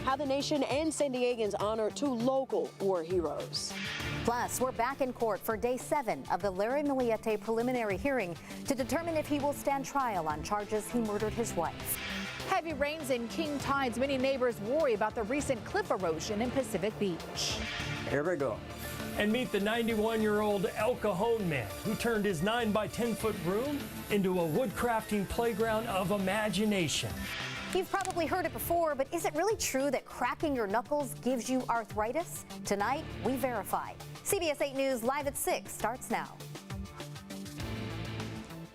how the nation and San Diegans honor two local war heroes. Plus, we're back in court for day 7 of the Larry Miliete preliminary hearing to determine if he will stand trial on charges he murdered his wife. Heavy rains and king tides. Many neighbors worry about the recent cliff erosion in Pacific Beach. Here we go. And meet the 91-year-old El Cajon man who turned his 9 by 10-foot room into a woodcrafting playground of imagination. You've probably heard it before, but is it really true that cracking your knuckles gives you arthritis? Tonight, we verify. CBS 8 News Live at 6 starts now.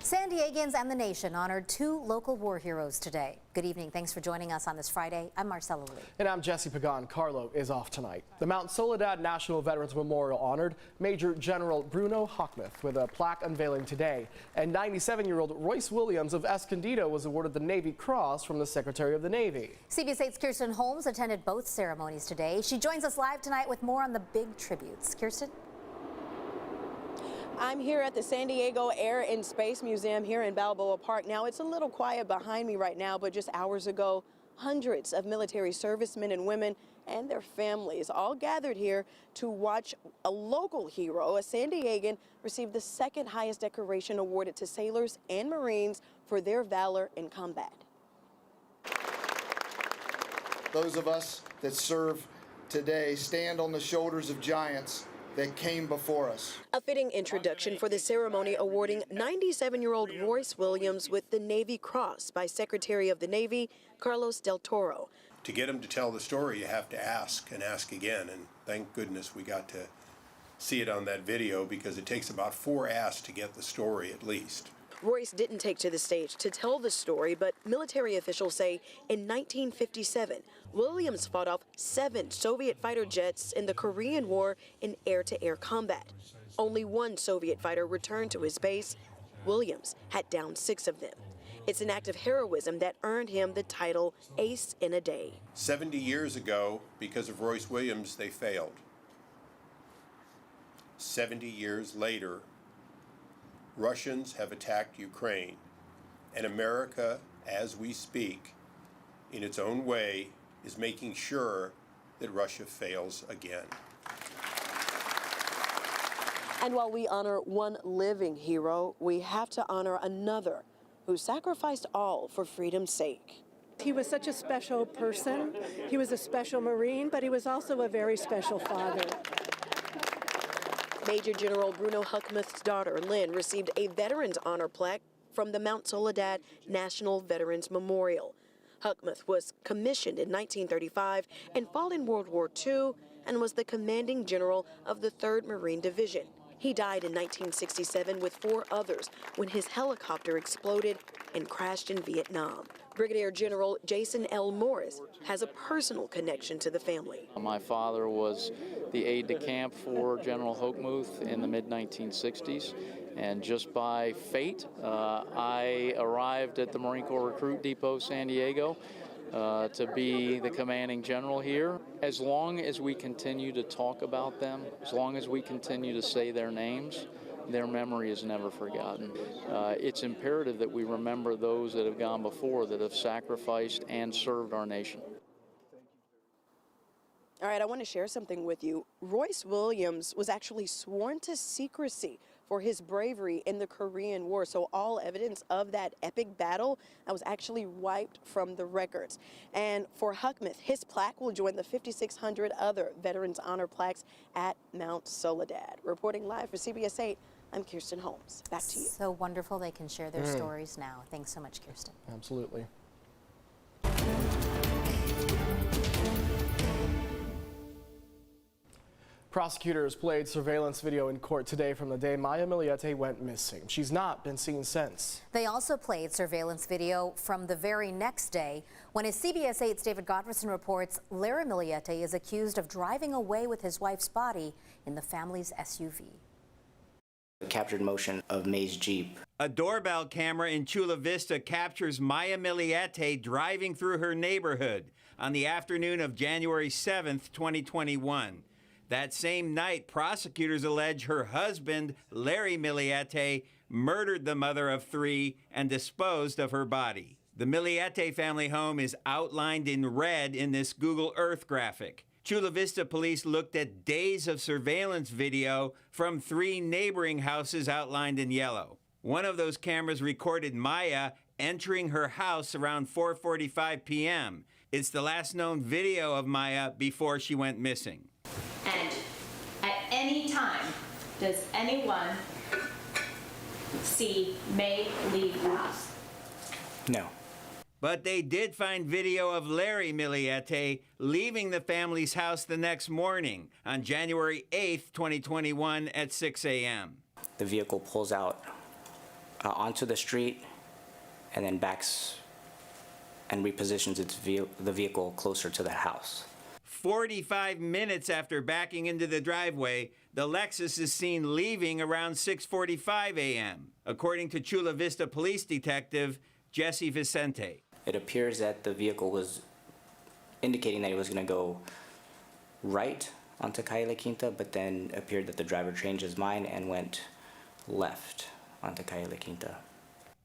San Diegans and the nation honored two local war heroes today. Good evening. Thanks for joining us on this Friday. I'm Marcella Lee. And I'm Jesse Pagan. Carlo is off tonight. The Mount Soledad National Veterans Memorial honored Major General Bruno Huckmuth with a plaque unveiling today. And 97-year-old Royce Williams of Escondido was awarded the Navy Cross from the Secretary of the Navy. CBS 8's Kirsten Holmes attended both ceremonies today. She joins us live tonight with more on the big tributes. Kirsten? I'm here at the San Diego Air and Space Museum here in Balboa Park. Now, it's a little quiet behind me right now, but just hours ago, hundreds of military servicemen and women and their families all gathered here to watch a local hero, a San Diegan, receive the second highest decoration awarded to sailors and Marines for their valor in combat. Those of us that serve today stand on the shoulders of giants that came before us. A fitting introduction for the ceremony awarding 97-year-old Royce Williams with the Navy Cross by Secretary of the Navy Carlos Del Toro. To get him to tell the story, you have to ask and ask again, and thank goodness we got to see it on that video, because it takes about 4 asks to get the story at least. Royce didn't take to the stage to tell the story, but military officials say in 1957, Williams fought off 7 Soviet fighter jets in the Korean War in air-to-air combat. Only 1 Soviet fighter returned to his base. Williams had downed 6 of them. It's an act of heroism that earned him the title Ace in a Day. 70 years ago, because of Royce Williams, they failed. 70 years later, Russians have attacked Ukraine, and America, as we speak, in its own way, is making sure that Russia fails again. And while we honor one living hero, we have to honor another who sacrificed all for freedom's sake. He was such a special person. He was a special Marine, but he was also a very special father. Major General Bruno Huckmuth's daughter, Lynn, received a Veterans Honor Plaque from the Mount Soledad National Veterans Memorial. Huckmuth was commissioned in 1935 and fought in World War II and was the commanding general of the 3rd Marine Division. He died in 1967 with 4 others when his helicopter exploded and crashed in Vietnam. Brigadier General Jason L. Morris has a personal connection to the family. My father was the aide-de-camp for General Huckmuth in the mid-1960s, and just by fate, I arrived at the Marine Corps Recruit Depot San Diego to be the commanding general here. As long as we continue to talk about them, as long as we continue to say their names, their memory is never forgotten. It's imperative that we remember those that have gone before, that have sacrificed and served our nation. All right, I want to share something with you. Royce Williams was actually sworn to secrecy for his bravery in the Korean War, so all evidence of that epic battle was actually wiped from the records. And for Huckmuth, his plaque will join the 5,600 other Veterans Honor plaques at Mount Soledad. Reporting live for CBS 8, I'm Kirsten Holmes. Back to you. So wonderful they can share their stories now. Thanks so much, Kirsten. Absolutely. Prosecutors played surveillance video in court today from the day Maya Miliete went missing. She's not been seen since. They also played surveillance video from the very next day when, as CBS 8's David Godfreyson reports, Larry Miliete is accused of driving away with his wife's body in the family's SUV. Captured motion of May's Jeep. A doorbell camera in Chula Vista captures Maya Miliete driving through her neighborhood on the afternoon of January 7th, 2021. That same night, prosecutors allege her husband, Larry Miliete, murdered the mother of 3 and disposed of her body. The Miliete family home is outlined in red in this Google Earth graphic. Chula Vista police looked at days of surveillance video from 3 neighboring houses outlined in yellow. One of those cameras recorded Maya entering her house around 4:45 p.m. It's the last known video of Maya before she went missing. And at any time, does anyone see May leave the house? No. But they did find video of Larry Miliete leaving the family's house the next morning on January 8th, 2021 at 6 a.m. The vehicle pulls out onto the street and then backs and repositions the vehicle closer to the house. 45 minutes after backing into the driveway, the Lexus is seen leaving around 6:45 a.m., according to Chula Vista police detective Jesse Vicente. It appears that the vehicle was indicating that it was going to go right onto Calle La Quinta, but then appeared that the driver changed his mind and went left onto Calle La Quinta.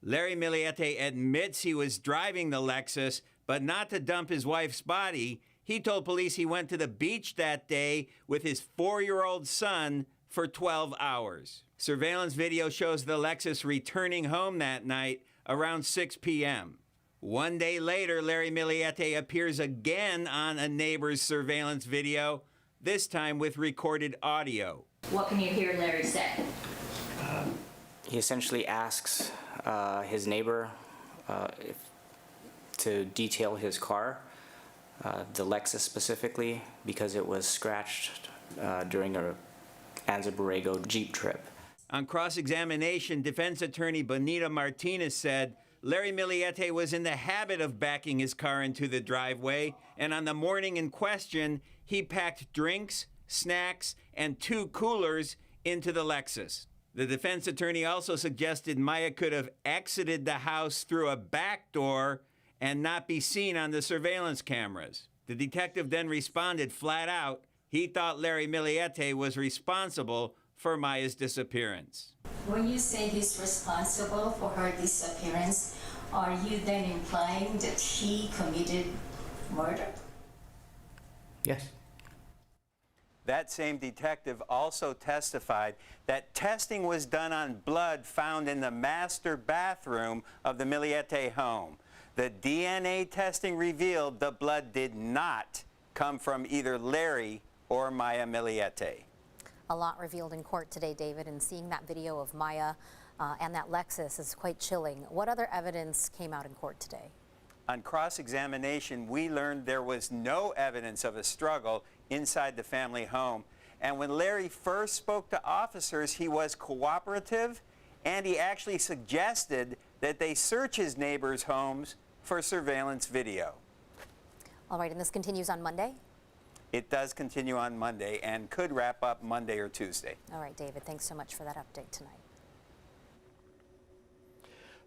Larry Miliete admits he was driving the Lexus, but not to dump his wife's body. He told police he went to the beach that day with his 4-year-old son for 12 hours. Surveillance video shows the Lexus returning home that night around 6 p.m. One day later, Larry Miliete appears again on a neighbor's surveillance video, this time with recorded audio. What can you hear Larry say? He essentially asks his neighbor to detail his car, the Lexus specifically, because it was scratched during a Anza Borrego Jeep trip. On cross-examination, defense attorney Bonita Martinez said Larry Miliete was in the habit of backing his car into the driveway, and on the morning in question, he packed drinks, snacks, and 2 coolers into the Lexus. The defense attorney also suggested Maya could have exited the house through a back door and not be seen on the surveillance cameras. The detective then responded flat out, he thought Larry Miliete was responsible for Maya's disappearance. When you say he's responsible for her disappearance, are you then implying that he committed murder? Yes. That same detective also testified that testing was done on blood found in the master bathroom of the Miliete home. The DNA testing revealed the blood did not come from either Larry or Maya Miliete. A lot revealed in court today, David, and seeing that video of Maya and that Lexus is quite chilling. What other evidence came out in court today? On cross-examination, we learned there was no evidence of a struggle inside the family home. And when Larry first spoke to officers, he was cooperative, and he actually suggested that they search his neighbors' homes for surveillance video. All right, and this continues on Monday? It does continue on Monday and could wrap up Monday or Tuesday. All right, David, thanks so much for that update tonight.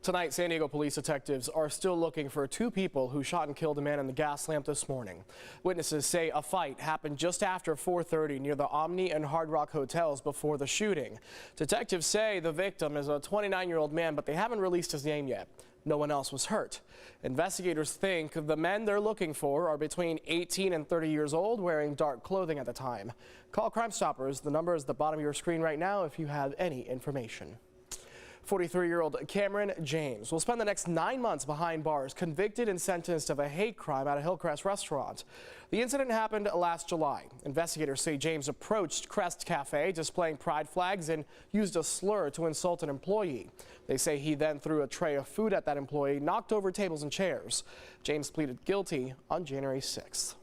Tonight, San Diego police detectives are still looking for 2 people who shot and killed a man in the gas lamp this morning. Witnesses say a fight happened just after 4:30 near the Omni and Hard Rock hotels before the shooting. Detectives say the victim is a 29-year-old man, but they haven't released his name yet. No one else was hurt. Investigators think the men they're looking for are between 18 and 30 years old, wearing dark clothing at the time. Call Crime Stoppers. The number is at the bottom of your screen right now if you have any information. 43-year-old Cameron James will spend the next 9 months behind bars, convicted and sentenced of a hate crime at a Hillcrest restaurant. The incident happened last July. Investigators say James approached Crest Cafe displaying pride flags and used a slur to insult an employee. They say he then threw a tray of food at that employee, knocked over tables and chairs. James pleaded guilty on January 6th.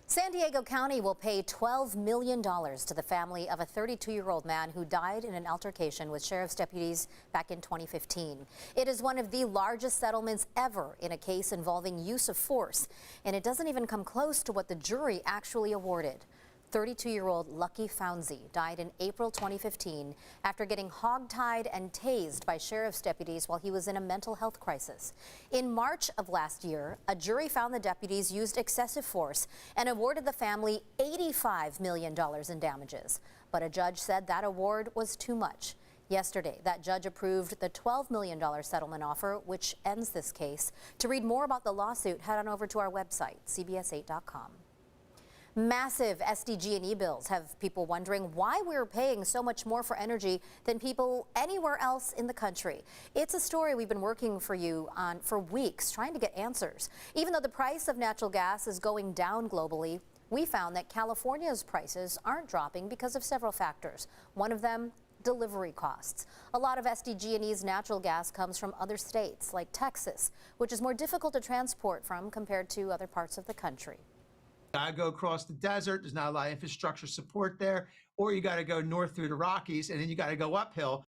San Diego County will pay $12 million to the family of a 32-year-old man who died in an altercation with sheriff's deputies back in 2015. It is one of the largest settlements ever in a case involving use of force, and it doesn't even come close to what the jury actually awarded. 32-year-old Lucky Founzy died in April 2015 after getting hogtied and tased by sheriff's deputies while he was in a mental health crisis. In March of last year, a jury found the deputies used excessive force and awarded the family $85 million in damages. But a judge said that award was too much. Yesterday, that judge approved the $12 million settlement offer, which ends this case. To read more about the lawsuit, head on over to our website, cbs8.com. Massive SDG&E bills have people wondering why we're paying so much more for energy than people anywhere else in the country. It's a story we've been working for you on for weeks, trying to get answers. Even though the price of natural gas is going down globally, we found that California's prices aren't dropping because of several factors. One of them, delivery costs. A lot of SDG&E's natural gas comes from other states, like Texas, which is more difficult to transport from compared to other parts of the country. I go across the desert, there's not a lot of infrastructure support there, or you got to go north through the Rockies, and then you got to go uphill.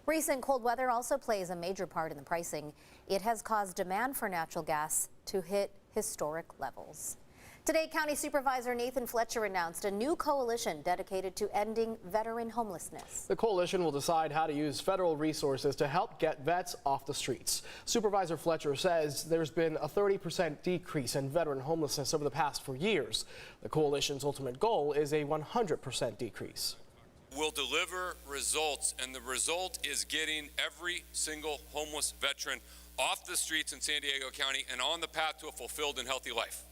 Recent cold weather also plays a major part in the pricing. It has caused demand for natural gas to hit historic levels. Today, County Supervisor Nathan Fletcher announced a new coalition dedicated to ending veteran homelessness. The coalition will decide how to use federal resources to help get vets off the streets. Supervisor Fletcher says there's been a 30% decrease in veteran homelessness over the past 4 years. The coalition's ultimate goal is a 100% decrease. We'll deliver results, and the result is getting every single homeless veteran off the streets in San Diego County and on the path to a fulfilled and healthy life.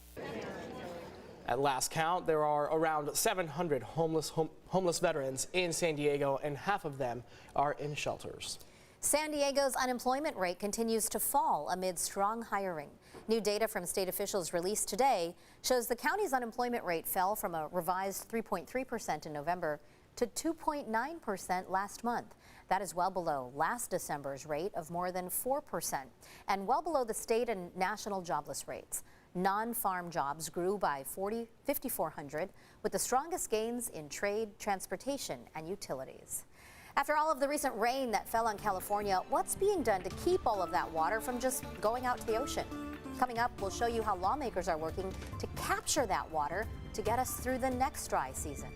At last count, there are around 700 homeless veterans in San Diego, and half of them are in shelters. San Diego's unemployment rate continues to fall amid strong hiring. New data from state officials released today shows the county's unemployment rate fell from a revised 3.3% in November to 2.9% last month. That is well below last December's rate of more than 4% and well below the state and national jobless rates. Non-farm jobs grew by 5,400, with the strongest gains in trade, transportation, and utilities. After all of the recent rain that fell on California, what's being done to keep all of that water from just going out to the ocean? Coming up, we'll show you how lawmakers are working to capture that water to get us through the next dry season.